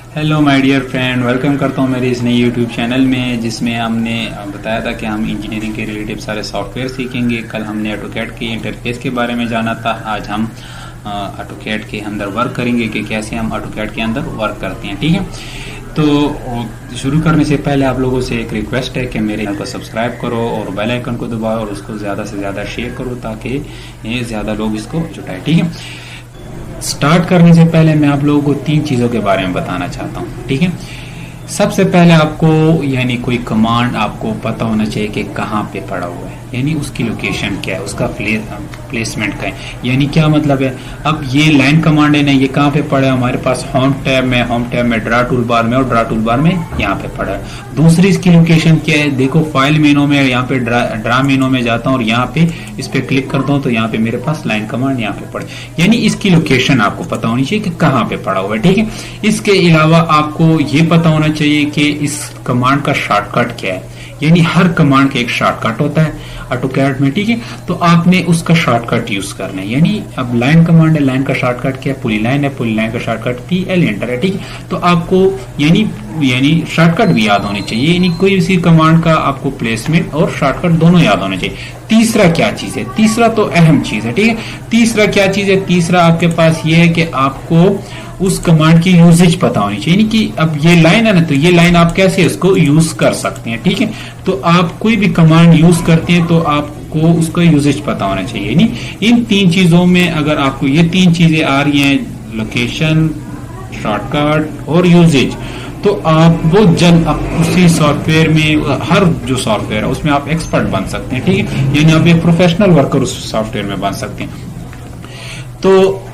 Hello my dear friend, welcome करता हूँ मेरे इस नई यूट्यूब चैनल में, जिसमें हमने बताया था कि हम इंजीनियरिंग के रिलेटिव सारे सॉफ्टवेयर सीखेंगे। कल हमने ऑटोकैड के इंटरफेस के बारे में जाना था। आज हम ऑटोकैड के अंदर वर्क करेंगे कि कैसे हम ऑटोकैड के अंदर वर्क करते हैं। ठीक है, तो शुरू करने से पहले आप लोगों से एक रिक्वेस्ट है कि मेरे चैनल को सब्सक्राइब करो और बेल आइकन को दबाओ और उसको ज़्यादा से ज़्यादा शेयर करो ताकि ज़्यादा लोग इसको जुटाएं। ठीक है, स्टार्ट करने से पहले मैं आप लोगों को 3 चीज़ों के बारे में बताना चाहता हूँ। ठीक है, सबसे पहले आपको यानी कोई कमांड आपको पता होना चाहिए कि कहाँ पे पड़ा हुआ है, यानी उसकी लोकेशन क्या है, उसका प्लेसमेंट क्या है। यानी क्या मतलब है, अब ये लाइन कमांड है ना, ये कहाँ पे पड़ा है हमारे पास होम टैब में ड्रा टूल बार में, और ड्रा टूल बार में यहाँ पे पड़ा है। दूसरी इसकी लोकेशन क्या है, देखो फाइल मेनू में, यहाँ पे ड्रा मेनू में जाता हूँ और यहाँ पे इस पे क्लिक करता हूँ तो यहाँ पे मेरे पास लाइन कमांड यहाँ पे पड़े, यानी इसकी लोकेशन आपको पता होनी चाहिए कि कहाँ पे पड़ा हुआ है। ठीक है, इसके अलावा आपको ये पता होना चाहिए कि इस कमांड का शॉर्टकट क्या है, यानी हर कमांड का एक शॉर्टकट होता है ऑटोकैड में। ठीक है, तो आपने उसका शॉर्टकट यूज करना है। यानी अब लाइन कमांड है, लाइन का शॉर्टकट क्या है, पुली लाइन है, पुली लाइन का शॉर्टकट PL एंटर है। ठीक है, तो आपको यानी शॉर्टकट भी याद होनी चाहिए, यानी कोई इसी कमांड का आपको प्लेसमेंट और शॉर्टकट दोनों याद होने चाहिए। तीसरा क्या चीज है, तीसरा तो अहम चीज है। ठीक है, तीसरा क्या चीज है, तीसरा आपके पास ये है कि आपको उस कमांड की यूजेज पता होनी चाहिए, यानी कि अब ये लाइन है ना, तो ये लाइन आप कैसे इसको यूज कर सकते हैं। ठीक है, तो आप कोई भी कमांड यूज करते हैं तो आपको उसका यूजेज पता होना चाहिए। यानी इन 3 चीजों में अगर आपको ये 3 चीजें आ रही हैं, लोकेशन, शॉर्टकट और यूजेज, तो आप बहुत जल्द आप उसी सॉफ्टवेयर में, हर जो सॉफ्टवेयर है उसमें आप एक्सपर्ट बन सकते हैं। ठीक है, यानी आप एक प्रोफेशनल वर्कर उस सॉफ्टवेयर में बन सकते हैं। तो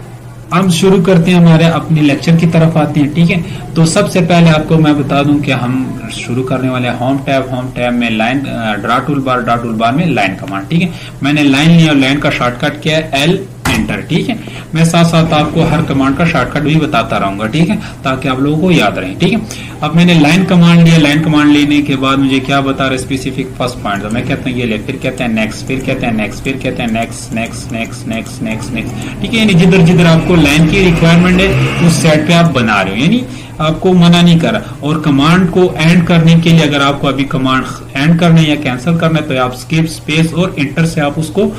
हम शुरू करते हैं, हमारे अपने लेक्चर की तरफ आते हैं। ठीक है, तो सबसे पहले आपको मैं बता दूं कि हम शुरू करने वाले हैं होम टैब में लाइन, ड्रा टूल बार में लाइन कमांड। ठीक है, मैंने लाइन लिया और लाइन का शॉर्टकट क्या है, L एंटर। ठीक है, मैं साथ साथ आपको हर कमांड का शॉर्टकट भी बताता रहूंगा। ठीक है, ताकि आप लोगों को याद रहे। ठीक है, अब मैंने लाइन कमांड लिया, लाइन कमांड लेने के बाद मुझे क्या बता रहे, स्पेसिफिक फर्स्ट पॉइंट, तो मैं कहता हूँ ये ले, फिर कहते हैं नेक्स्ट, फिर कहते हैं नेक्स्ट, फिर कहते हैं next next next next next next. ठीक है, यानी जिधर जिधर आपको लाइन की रिक्वायरमेंट है उस सेट पे आप बना रहे हो, यानी आपको मना नहीं कर रहा। और कमांड को एंड करने के लिए अगर आपको अभी कमांड एंड करना है या कैंसिल करना है तो आप स्किप, स्पेस और इंटर से आप उसको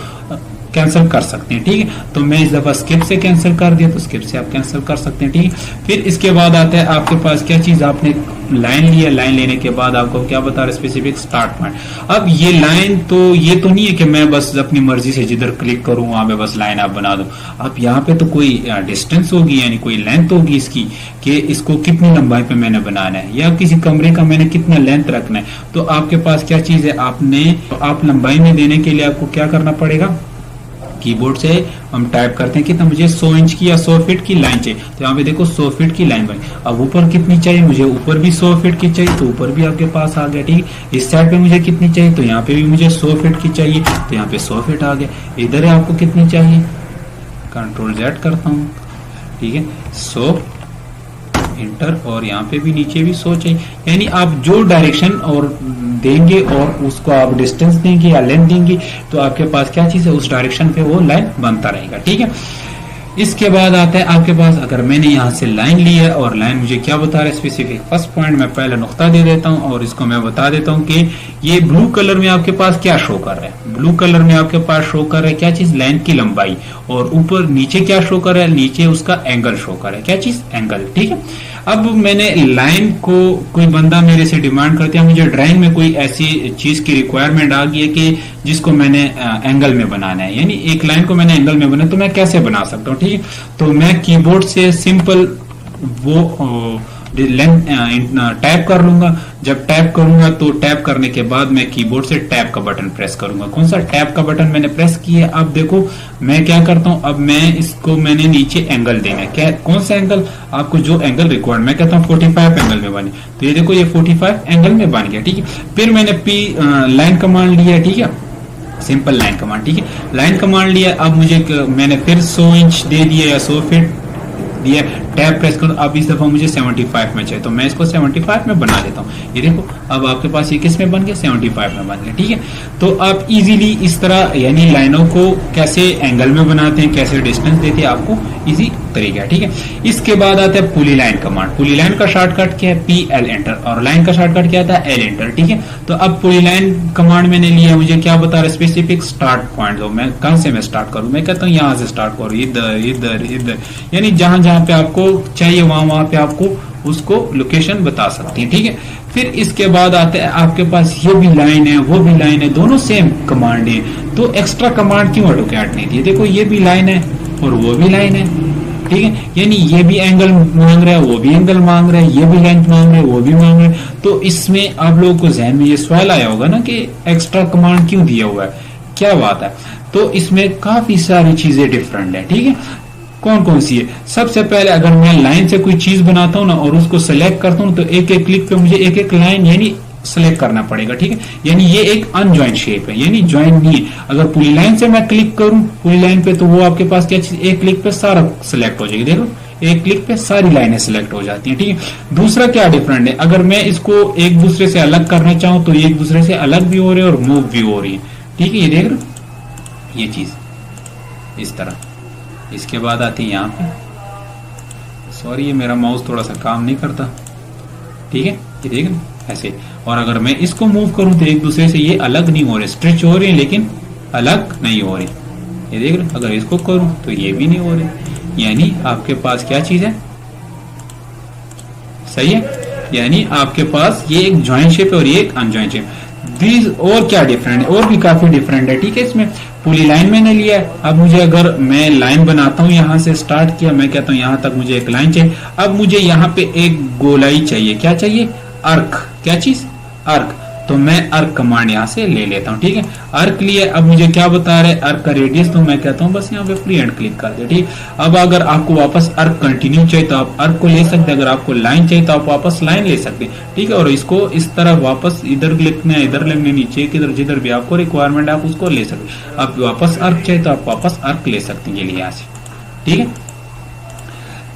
कैंसिल कर सकते हैं। ठीक है, तो मैं इस दफा स्किप से कैंसिल कर दिया, तो स्किप से आप कैंसिल कर सकते हैं। ठीक है, फिर इसके बाद आता है आपके पास क्या चीज, आपने लाइन लिया, लाइन लेने के बाद आपको क्या बता रहा है, स्पेसिफिक स्टार्ट पॉइंट। अब ये लाइन तो ये तो नहीं है कि मैं बस अपनी मर्जी से जिधर क्लिक करूं वहां पे बस लाइन आप बना दो। अब यहाँ पे तो कोई डिस्टेंस होगी, यानी कोई लेंथ होगी इसकी, कि इसको कितनी लंबाई पे मैंने बनाना है, या किसी कमरे का मैंने कितना लेंथ रखना है। तो आपके पास क्या चीज है, आप लंबाई में देने के लिए आपको क्या करना पड़ेगा, कीबोर्ड से हम टाइप करते हैं कितना मुझे 100 इंच की या 100 फीट की लाइन चाहिए, तो यहाँ पे देखो 100 फीट की लाइन बनी। अब ऊपर कितनी चाहिए, मुझे ऊपर भी 100 फीट की चाहिए, तो ऊपर भी आपके पास आ गया। ठीक, इस साइड पे मुझे कितनी चाहिए, तो यहाँ पे भी मुझे 100 फीट की चाहिए, तो यहाँ पे 100 फीट आ गया। इधर आपको कितनी चाहिए, Ctrl Z करता हूँ। ठीक है, 100 इंटर, और यहाँ पे भी नीचे भी 100 चाहिए। यानी आप जो डायरेक्शन और देंगे और उसको आप डिस्टेंस देंगे या लेंथ देंगे तो आपके पास क्या चीज है, उस डायरेक्शन पे वो लाइन बनता रहेगा। ठीक है, इसके बाद आता है आपके पास, अगर मैंने यहाँ से लाइन ली है और लाइन मुझे क्या बता रहा है, स्पेसिफिक फर्स्ट पॉइंट, मैं पहले नुक्ता दे देता हूँ और इसको मैं बता देता हूँ कि ये ब्लू कलर में आपके पास क्या शो कर रहा है, ब्लू कलर में आपके पास शो कर रहा है क्या चीज, लाइन की लंबाई, और ऊपर नीचे क्या शो कर रहा है, नीचे उसका एंगल शो कर रहा है, क्या चीज, एंगल। ठीक है, अब मैंने लाइन को, कोई बंदा मेरे से डिमांड करते हैं, मुझे ड्राइंग में कोई ऐसी चीज की रिक्वायरमेंट आ गई है कि जिसको मैंने एंगल में बनाना है, यानी एक लाइन को मैंने एंगल में बनाना, तो मैं कैसे बना सकता हूँ। ठीक है, तो मैं कीबोर्ड से सिंपल वो टैप कर लूंगा। जब टैप करूंगा तो टैप करने के बाद मैं कीबोर्ड से टैप का बटन प्रेस करूंगा। कौन सा टैप का बटन मैंने प्रेस किया, अब देखो मैं क्या करता हूं, अब मैं इसको मैंने नीचे एंगल देना है, क्या कौन सा एंगल, आपको जो एंगल रिक्वायर्ड, मैं कहता हूं 45 एंगल में बने, तो ये देखो ये 45 एंगल में बन गया। ठीक है, फिर मैंने लाइन कमांड लिया। ठीक है, सिंपल लाइन कमांड। ठीक है, लाइन कमांड लिया, अब मुझे मैंने फिर 100 इंच दे दिया या 100 फीट दिया, टैब प्रेस करूँ, अब इस दफा मुझे 75 में चाहिए तो मैं इसको 75 में बना लेता हूँ। ये देखो अब आपके पास ये किस में बन गया, 75 में बन गया। ठीक है, तो आप इजीली इस तरह यानी लाइनों को कैसे एंगल में बनाते हैं, कैसे डिस्टेंस देते हैं, आपको इजी तरीका है। ठीक है, इसके बाद आता है पुली लाइन कमांड। पुली लाइन का शॉर्टकट क्या है, PL एंटर, और लाइन का शॉर्टकट क्या आता है, L एंटर। ठीक है, तो अब पुली लाइन कमांड मैंने लिया, मुझे क्या बता रहा है, स्पेसिफिक स्टार्ट पॉइंट। तो मैं कहां से मैं स्टार्ट करूं, मैं कहता हूं यहां से स्टार्ट करूं, इधर इधर इधर, यानी जहां जहां पे आपको चाहिए वहां पे आपको उसको लोकेशन बता सकती है। ठीक है, फिर इसके बाद आते हैं आपके पास ये भी लाइन है वो भी लाइन है, दोनों सेम कमांड है, तो एक्स्ट्रा कमांड क्यों ऑटोकैड नहीं दी। देखो ये भी लाइन है और वो भी लाइन है। ठीक है, यानी ये भी एंगल मांग रहा है, वो भी एंगल मांग रहा है, ये भी लेंथ मांग रहा है, वो भी मांग रहा है। तो इसमें आप लोगों को जहन में ये सवाल आया होगा ना कि एक्स्ट्रा कमांड क्यों दिया हुआ है, क्या बात है। तो इसमें काफी सारी चीजें डिफरेंट है। ठीक है, कौन कौन सी है, सबसे पहले अगर मैं लाइन से कोई चीज बनाता हूं ना और उसको सेलेक्ट करता हूं तो एक एक क्लिक पे मुझे एक एक लाइन यानी सेलेक्ट करना पड़ेगा। ठीक है, यानी ये एक अनजॉइंट शेप है, यानी ज्वाइन नहीं है। अगर पूरी लाइन से मैं क्लिक करूं पूरी लाइन पे तो वो आपके पास क्या चीज, एक क्लिक पे सारा सेलेक्ट हो जाएगी। देखो एक क्लिक पे सारी लाइनें सेलेक्ट हो जाती हैं। ठीक है, दूसरा क्या डिफरेंट है, अगर मैं इसको एक दूसरे से अलग करना चाहूं तो ये एक दूसरे से अलग भी हो रहे हैं और मूव भी हो रही है। ठीक है, ये देख रहे हो ये चीज इस तरह। इसके बाद आती है यहाँ पे, सॉरी ये मेरा माउस थोड़ा सा काम नहीं करता। ठीक है, ये देख रहे ऐसे, और अगर मैं इसको मूव करूं तो एक दूसरे से ये अलग नहीं हो रहे, स्ट्रेच हो रहे हैं लेकिन अलग नहीं हो रहे। ये देख रहे, अगर इसको करूं तो ये भी नहीं हो रहे, यानी आपके पास क्या चीज है, सही है, यानी आपके पास ये एक ज्वाइंट शेप है और ये एक अनज्वाइंट शेप। और क्या डिफरेंट है, और भी काफी डिफरेंट है। ठीक है, इसमें पूरी लाइन मैंने लिया है, अब मुझे अगर मैं लाइन बनाता हूं, यहां से स्टार्ट किया, मैं कहता हूं यहां तक मुझे एक लाइन चाहिए, अब मुझे यहां पे एक गोलाई चाहिए, क्या चाहिए, अर्क, क्या चीज, अर्क। तो मैं अर्क कमांड यहां से ले लेता हूं। ठीक है, अर्क लिए, अब मुझे क्या बता रहे हैं, अर्क का रेडियस, तो मैं कहता हूं बस यहां पे फ्री हैंड क्लिक कर दे। ठीक, अब अगर आपको वापस अर्क कंटिन्यू चाहिए तो आप अर्क को ले सकते हैं, अगर आपको लाइन चाहिए तो आप वापस लाइन ले सकते हैं। ठीक है, और इसको इस तरह वापस इधर लिखना है, इधर लिखना, नीचे किधर जिधर भी आपको रिक्वायरमेंट आप उसको ले सकते हैं। आप वापस अर्क चाहिए तो आप वापस अर्क ले सकते हैं, ये यहाँ से। ठीक है,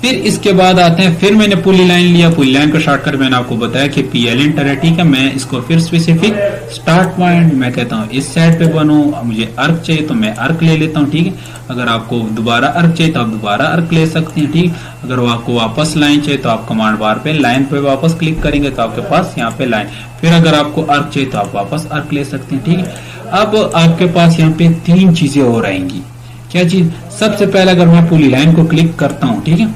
फिर इसके बाद आते हैं, फिर मैंने पुली लाइन लिया, पुली लाइन का शॉर्टकट मैंने आपको बताया कि PL एंटर है। ठीक है, मैं इसको फिर स्पेसिफिक स्टार्ट पॉइंट, मैं कहता हूं इस साइड पे बनो, मुझे अर्क चाहिए तो मैं अर्क ले लेता हूं। ठीक है, अगर आपको दोबारा अर्क चाहिए तो आप दोबारा अर्क ले सकते हैं। ठीक, अगर आपको वापस लाइन चाहिए तो आप कमांड बार पे लाइन पे वापस क्लिक करेंगे तो आपके पास यहाँ पे लाइन, फिर अगर आपको अर्क चाहिए तो आप वापस अर्क ले सकते हैं। ठीक है, अब आपके पास यहाँ पे तीन चीजें और आएंगी, क्या चीज, सबसे पहले अगर मैं पुली लाइन को क्लिक करता हूं, ठीक है,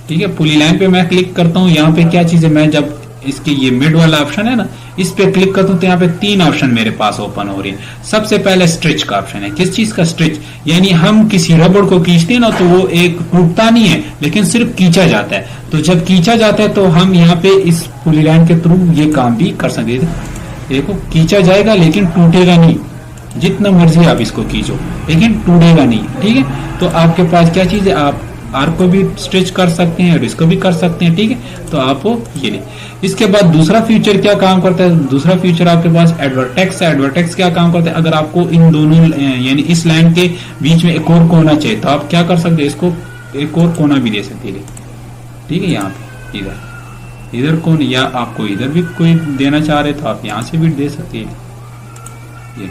ठीक है, पुली लाइन पे मैं क्लिक करता हूं, यहाँ पे क्या चीज है, मैं जब इसके ये मिड वाला ऑप्शन है ना, इस पे क्लिक करता हूं तो यहाँ पे तीन ऑप्शन मेरे पास ओपन हो रही है। सबसे पहले स्ट्रेच का ऑप्शन है, किस चीज का, स्ट्रेच, यानी हम किसी रबड़ को खींचते हैं ना तो वो एक टूटता नहीं है लेकिन सिर्फ खींचा जाता है, तो जब खींचा जाता है तो हम यहाँ पे इस पुली लाइन के थ्रू ये काम भी कर सकते हैं। देखो खींचा जाएगा लेकिन टूटेगा नहीं, जितना मर्जी आप इसको खींचो लेकिन टूटेगा नहीं। ठीक है, तो आपके पास क्या चीज है, आप आर्क को भी स्ट्रेच कर सकते हैं और इसको भी कर सकते हैं। ठीक है, तो आप ये नहीं। इसके बाद दूसरा फीचर क्या काम करता है, दूसरा फीचर आपके पास एडवर्टेक्स है। एडवर्टेक्स क्या काम करता है, अगर आपको इन दोनों यानी इस लाइन के बीच में एक और कोना चाहिए तो आप क्या कर सकते हैं, इसको एक और कोना भी दे सकते हैं। ठीक है, यहाँ पे इधर कोन, या आपको इधर भी कोई देना चाह रहे तो आप यहाँ से भी दे सकते हैं। ये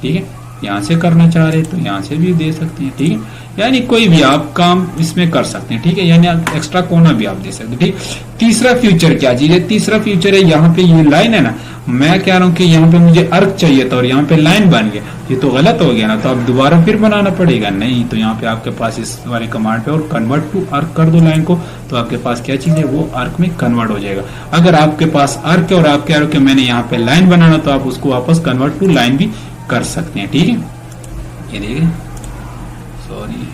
ठीक है, यहाँ से करना चाह रहे तो यहाँ से भी दे सकते हैं। ठीक है, यानी कोई भी आप काम इसमें कर सकते हैं। ठीक है, यानी एक्स्ट्रा कोना भी आप दे सकते हैं। ठीक, तीसरा फीचर क्या चीज है, तीसरा फीचर है यहाँ पे ये लाइन है ना, मैं कह रहा हूँ कि यहाँ पे मुझे अर्क चाहिए था और यहाँ पे लाइन बन गया, ये तो गलत हो गया ना, तो अब दोबारा फिर बनाना पड़ेगा नहीं, तो यहाँ पे आपके पास इस वाले कमांड पे और कन्वर्ट टू अर्क कर दो लाइन को, तो आपके पास क्या चीज है, वो अर्क में कन्वर्ट हो जाएगा। अगर आपके पास अर्क है और आप कह रहे हो कि मैंने यहाँ पे लाइन बनाना, तो आप उसको वापस कन्वर्ट टू लाइन भी कर सकते हैं। ठीक है, ये देखिए, सॉरी,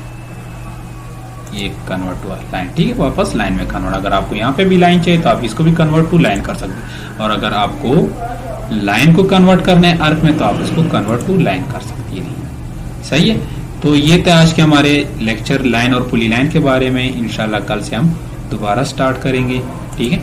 ये कन्वर्ट टू लाइन। ठीक है, वापस लाइन में कन्वर्ट। अगर आपको यहाँ पे भी लाइन चाहिए तो आप इसको भी कन्वर्ट टू लाइन कर सकते हैं, और अगर आपको लाइन को कन्वर्ट करना है अर्क में तो आप इसको कन्वर्ट टू लाइन कर सकते हैं। सही है, तो ये थे आज के हमारे लेक्चर लाइन और पुली लाइन के बारे में। इंशाल्लाह कल से हम दोबारा स्टार्ट करेंगे। ठीक है।